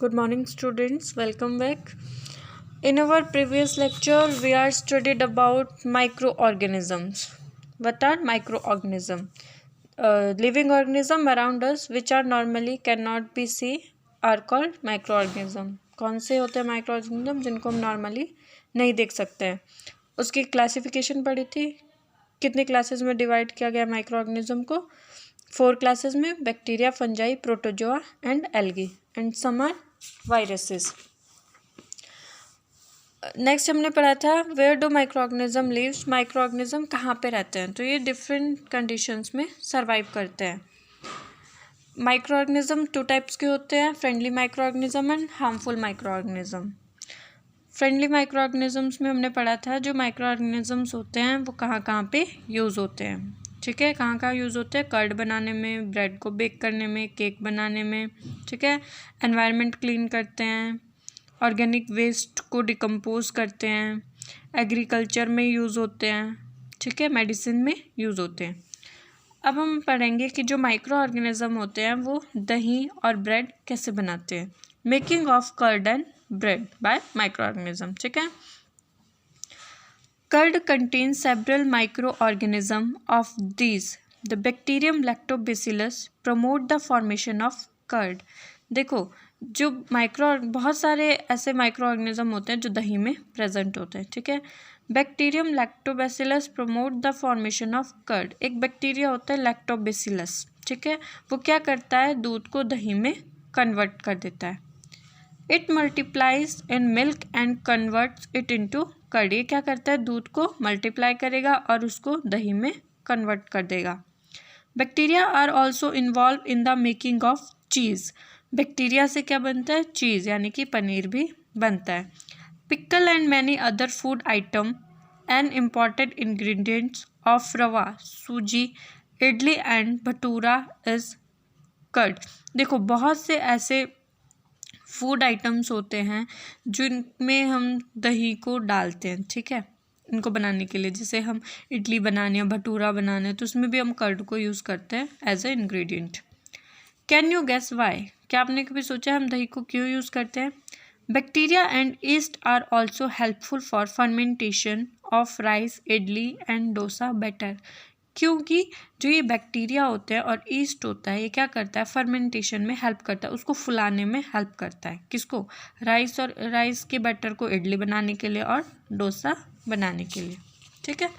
Good morning, students. Welcome back. In our previous lecture, we are studied about microorganisms. What are microorganisms? Living organism around us which are normally cannot be seen are called microorganism. कौन से होते हैं microorganism जिनको हम normally नहीं देख सकते हैं? उसकी क्लासिफिकेशन पढ़ी थी. कितने क्लासेस में डिवाइड किया गया माइक्रोऑर्गेनिज्म को? 4 क्लासेस में: bacteria, fungi, protozoa and algae, and some are viruses. Next हमने पढ़ा था where do microorganism lives. Microorganism कहाँ पे रहते हैं? तो ये डिफरेंट कंडीशंस में सर्वाइव करते हैं. माइक्रोऑर्गेनिज्म 2 टाइप्स के होते हैं: friendly microorganism and harmful microorganism. Friendly microorganisms में हमने पढ़ा था जो माइक्रोऑर्गेनिजम्स होते हैं वो कहाँ कहाँ पे यूज़ होते हैं. ठीक है, कहाँ कहाँ यूज़ होते हैं? कर्ड बनाने में, ब्रेड को बेक करने में, केक बनाने में. ठीक है, एनवायरनमेंट क्लीन करते हैं, ऑर्गेनिक वेस्ट को डिकम्पोज करते हैं, एग्रीकल्चर में यूज़ होते हैं. ठीक है, मेडिसिन में यूज़ होते हैं. अब हम पढ़ेंगे कि जो माइक्रो ऑर्गेनिज्म होते हैं वो दही और ब्रेड कैसे बनाते हैं. Making of curd and bread by micro organism. ठीक है, curd contains several micro organism. Of these the bacterium lactobacillus promote the formation of curd. देखो, जो बहुत सारे ऐसे माइक्रो ऑर्गेनिज्म होते हैं जो दही में प्रेजेंट होते हैं. ठीक है, bacterium lactobacillus promote the formation of curd. एक बैक्टीरिया होता है लैक्टोबैसिलस. ठीक है, वो क्या करता है? दूध को दही में कन्वर्ट कर देता है. It multiplies in milk and converts it into curd. ये क्या करता है? दूध को मल्टीप्लाई करेगा और उसको दही में कन्वर्ट कर देगा. Bacteria are also involve in the making of cheese. Bacteria से क्या बनता है? चीज़, यानी कि पनीर भी बनता है. Pickle and many other food item and important ingredients of rava, sooji, idli and bhatura is curd. देखो, बहुत से ऐसे फूड आइटम्स होते हैं जिनमें हम दही को डालते हैं. ठीक है, इनको बनाने के लिए, जैसे हम इडली बनाने या भटूरा बनाने तो उसमें भी हम कर्ड को यूज़ करते हैं as a ingredient. Can you guess why? क्या आपने कभी सोचा हम दही को क्यों यूज़ करते हैं? Bacteria and yeast are also helpful for fermentation of rice, idli and dosa batter. क्योंकि जो ये बैक्टीरिया होते हैं और ईस्ट होता है, ये क्या करता है? फर्मेंटेशन में हेल्प करता है, उसको फुलाने में हेल्प करता है. किसको? राइस के बैटर को इडली बनाने के लिए और डोसा बनाने के लिए. ठीक है,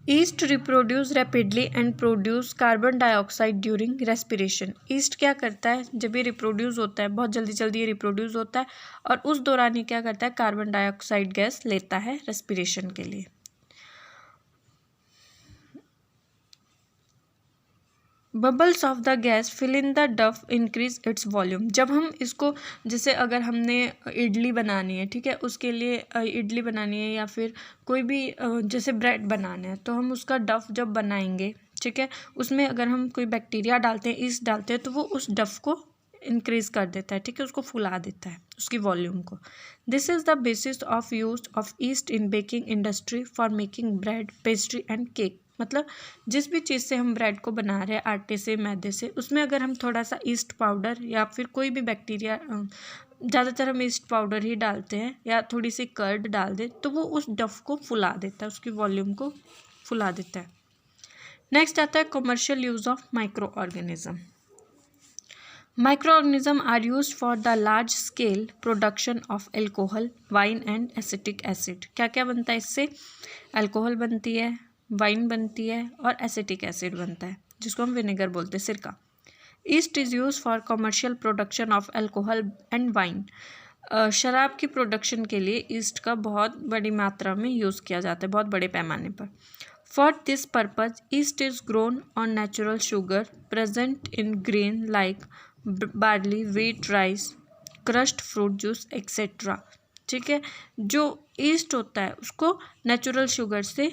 east reproduce rapidly and produce carbon dioxide during respiration. East क्या करता है? जब ये रिप्रोड्यूस होता है, बहुत जल्दी जल्दी ये रिप्रोड्यूस होता है और उस दौरान ये क्या करता है? कार्बन डाइऑक्साइड गैस लेता है रेस्पिरेशन के लिए. Bubbles of the gas fill in the dough increase its volume. जब हम इसको, जैसे अगर हमने इडली बनानी है, ठीक है, उसके लिए इडली बनानी है या फिर कोई भी जैसे ब्रेड बनाना है, तो हम उसका डफ जब बनाएंगे, ठीक है, उसमें अगर हम कोई बैक्टीरिया डालते हैं, ईस्ट डालते हैं, तो वो उस डफ को इंक्रीज कर देता है. ठीक है, उसको फुला देता है, उसकी वॉल्यूम को. This is the basis of use of east in baking industry for making bread, pastry and cake. मतलब जिस भी चीज़ से हम ब्रेड को बना रहे हैं, आटे से, मैदे से, उसमें अगर हम थोड़ा सा ईस्ट पाउडर या फिर कोई भी बैक्टीरिया, ज़्यादातर हम ईस्ट पाउडर ही डालते हैं या थोड़ी सी कर्ड डाल दें, तो वो उस डफ को फुला देता है, उसकी वॉल्यूम को फुला देता है. नेक्स्ट आता है commercial use of micro organism. Microorganism are used for the large scale production of alcohol, wine and acetic acid. क्या क्या बनता है इससे? अल्कोहल बनती है, वाइन बनती है और एसिटिक एसिड बनता है, जिसको हम विनेगर बोलते हैं, सिरका. East is use for commercial production of alcohol and wine. शराब की प्रोडक्शन के लिए ईस्ट का बहुत बड़ी मात्रा में यूज़ किया जाता है, बहुत बड़े पैमाने पर. For this purpose east is grown on natural sugar present in grain like barley, wheat, rice, crushed fruit juice etcetera. ठीक है, जो ईस्ट होता है उसको नेचुरल शुगर से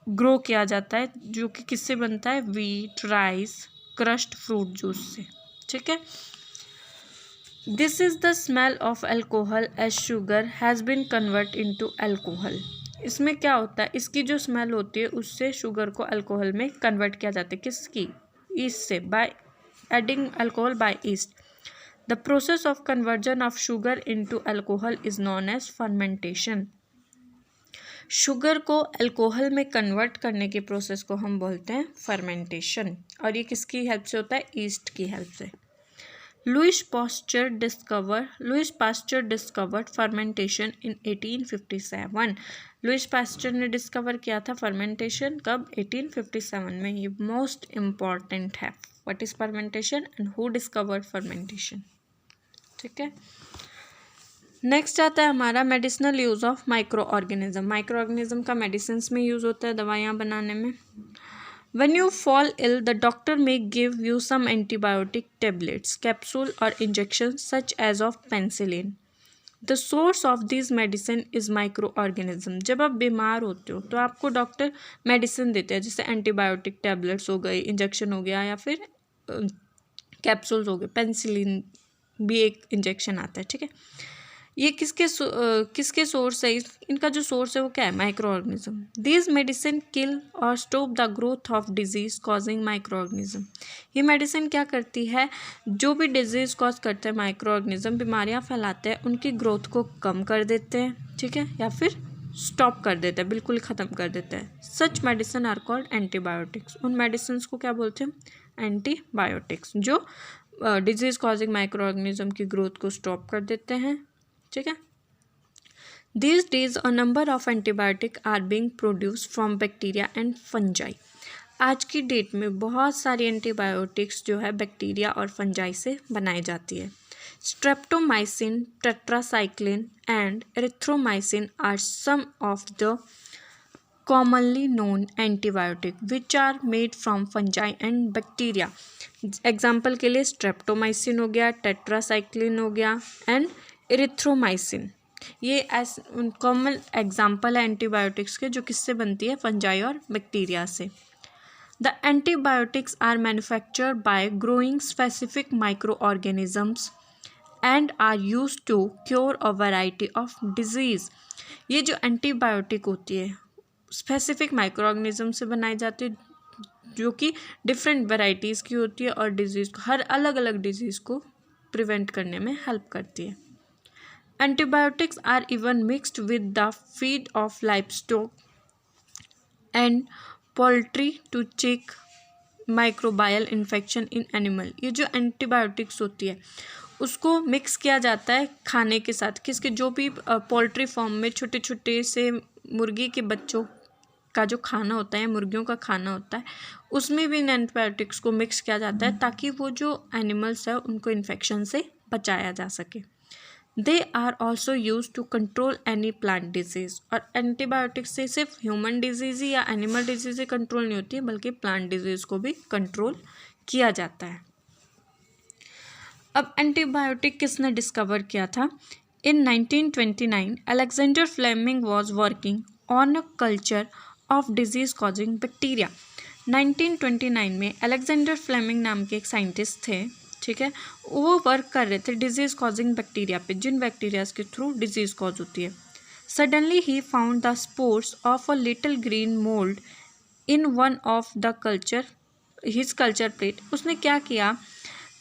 ग्रो किया जाता है, जो कि किससे बनता है? Wheat, rice, crushed fruit juice से. ठीक है, this is the smell of alcohol as sugar has been convert into alcohol. इसमें क्या होता है? इसकी जो स्मेल होती है उससे शुगर को अल्कोहल में कन्वर्ट किया जाता है. किसकी? ईस्ट से, bye adding alcohol by yeast. The process of conversion of sugar into alcohol is known as fermentation. Sugar को अल्कोहल में कन्वर्ट करने के प्रोसेस को हम बोलते हैं फर्मेंटेशन, और ये किसकी हेल्प से होता है? ईस्ट की हेल्प से. लुइस पास्चर डिस्कवर्ड फर्मेंटेशन इन 1857. लुइस पास्चर ने डिस्कवर किया था फर्मेंटेशन कब? 1857 में. ये मोस्ट इम्पॉर्टेंट है. What is fermentation and who discovered fermentation? ठीक है. नेक्स्ट आता है हमारा medicinal use of micro organism. Micro organism का मेडिसिन में यूज़ होता है, दवाइयाँ बनाने में. When you fall ill, the doctor may give you some antibiotic tablets, capsule or injections such as of penicillin. The source of these medicine is microorganism. जब आप बीमार होते हो तो आपको डॉक्टर मेडिसिन देते हैं, जैसे एंटीबायोटिक टैबलेट्स हो गई, इंजेक्शन हो गया, या फिर कैप्सूल्स हो गए. पेनिसिलिन भी एक इंजेक्शन आता है. ठीक है. ये किसके सोर्स है? इनका जो सोर्स है वो क्या है? Micro organism. दीज मेडिसिन किल और stop the growth of disease causing micro organism. ये मेडिसिन क्या करती है? जो भी डिजीज कॉज करते हैं माइक्रो ऑर्गेनिज्म, बीमारियां फैलाते हैं, उनकी ग्रोथ को कम कर देते हैं. ठीक है. या फिर स्टॉप कर देते हैं, बिल्कुल ख़त्म कर देते हैं. सच मेडिसिन आर कॉल्ड एंटीबायोटिक्स. उन मेडिसिन को क्या बोलते हैं? एंटीबायोटिक्स, जो डिजीज कॉजिंग माइक्रो ऑर्गेनिज्म की ग्रोथ को स्टॉप कर देते हैं. ठीक है. These days a number of antibiotic are being produced from bacteria and fungi. आज की डेट में बहुत सारी एंटीबायोटिक्स जो है बैक्टीरिया और फंजाई से बनाई जाती है. Streptomycin, tetracycline and erythromycin are some of the commonly known antibiotic which are made from fungi and bacteria. Example के लिए स्ट्रेप्टोमाइसिन हो गया, टेट्रासाइक्लिन हो गया एंड एरिथ्रोमाइसिन. ये कॉमन एग्जाम्पल है एंटीबायोटिक्स के, जो किससे बनती है? फंजाई और बैक्टीरिया से. The antibiotics are manufactured by growing specific micro organisms and are use to cure a variety of disease. ये जो एंटीबायोटिक होती है स्पेसिफिक माइक्रो ऑर्गेनिज्म से बनाई जाती है, जो कि डिफरेंट वेराइटीज़ की होती है और डिजीज़ को, हर अलग अलग डिजीज़ को प्रिवेंट करने में हेल्प करती है. Antibiotics are even mixed with the feed of livestock and poultry to check microbial infection in animal. ये जो एंटीबायोटिक्स होती है उसको मिक्स किया जाता है खाने के साथ. किसके? जो भी पोल्ट्री फार्म में छोटे छोटे से मुर्गी के बच्चों का जो खाना होता है, मुर्गियों का खाना होता है, उसमें भी इन एंटीबायोटिक्स को मिक्स किया जाता है ताकि वो जो एनिमल्स है उनको इन्फेक्शन से बचाया जा सके. They are also use to control any plant disease. और एंटीबायोटिक्स से सिर्फ ह्यूमन डिजीज़ या एनिमल डिजीज़ कंट्रोल नहीं होती है, बल्कि प्लांट डिजीज़ को भी कंट्रोल किया जाता है. अब एंटीबायोटिक किसने डिस्कवर किया था? In 1929 Alexander Fleming was working on a culture of disease causing bacteria. 1929 में अलेक्जेंडर फ्लेमिंग नाम के एक साइंटिस्ट थे. ठीक है. वो वर्क कर रहे थे डिजीज़ कॉजिंग बैक्टीरिया पे, जिन बैक्टीरियाज के थ्रू डिजीज़ कॉज होती है. Suddenly he found the spores of a little green mould in one of the his culture plate. उसने क्या किया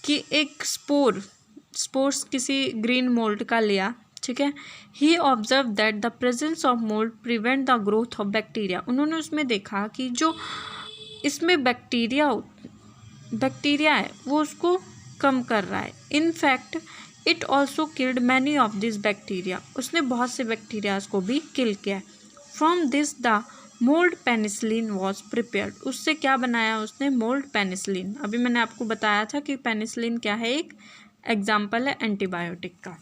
कि एक स्पोर्स किसी ग्रीन मोल्ड का लिया. ठीक है. He observe that the presence of mould prevent the growth of bacteria. उन्होंने उसमें देखा कि जो इसमें बैक्टीरिया है वो उसको कम कर रहा है. In fact it also killed many of this bacteria. उसने बहुत से बैक्टीरियाज को भी किल किया. From this the mould penicillin was prepared. उससे क्या बनाया उसने? Mould penicillin. अभी मैंने आपको बताया था कि पेनिसिलिन क्या है, एक एग्जाम्पल है एंटीबायोटिक का.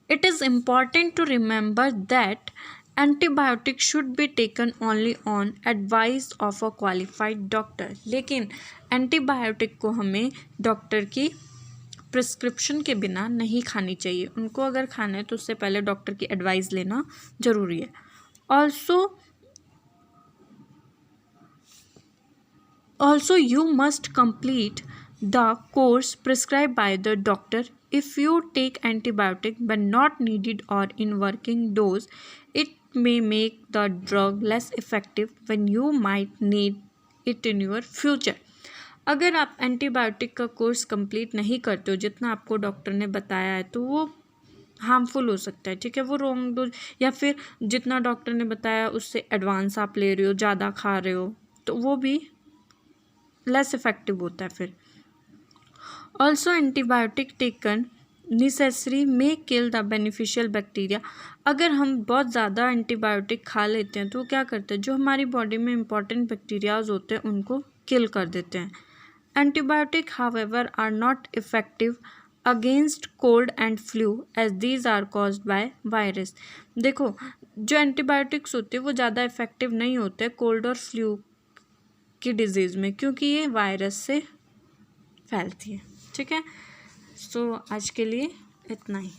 It is important to remember that antibiotic should be taken only on advice of a qualified doctor. लेकिन एंटीबायोटिक को हमें डॉक्टर की प्रिस्क्रिप्शन के बिना नहीं खानी चाहिए. उनको अगर खाना है तो उससे पहले डॉक्टर की एडवाइस लेना ज़रूरी है. Also you must complete the course prescribe by the doctor. If you take antibiotic but not needed or in working dose, it may make the drug less effective when you might need it in your future. अगर आप antibiotic का course complete नहीं करते हो जितना आपको doctor ने बताया है तो वो हार्मफुल हो सकता है, ठीक है। वो रॉन्ग डोज या फिर जितना डॉक्टर ने बताया उससे एडवांस आप ले रहे हो, ज़्यादा खा रहे हो, तो वो भी लेस इफेक्टिव होता है फिर। Also antibiotic taken necessary may kill the beneficial bacteria. अगर हम बहुत ज़्यादा एंटीबायोटिक खा लेते हैं तो क्या करते हैं, जो हमारी बॉडी में इंपॉर्टेंट बैक्टीरियाज होते हैं उनको किल कर देते हैं। Antibiotic however are not effective against cold and flu as these are caused by virus. देखो, जो एंटीबायोटिक्स होते हैं वो ज़्यादा इफेक्टिव नहीं होते कोल्ड और फ्लू की डिजीज़ में, क्योंकि ये वायरस से फैलती है, ठीक है। सो आज के लिए इतना ही।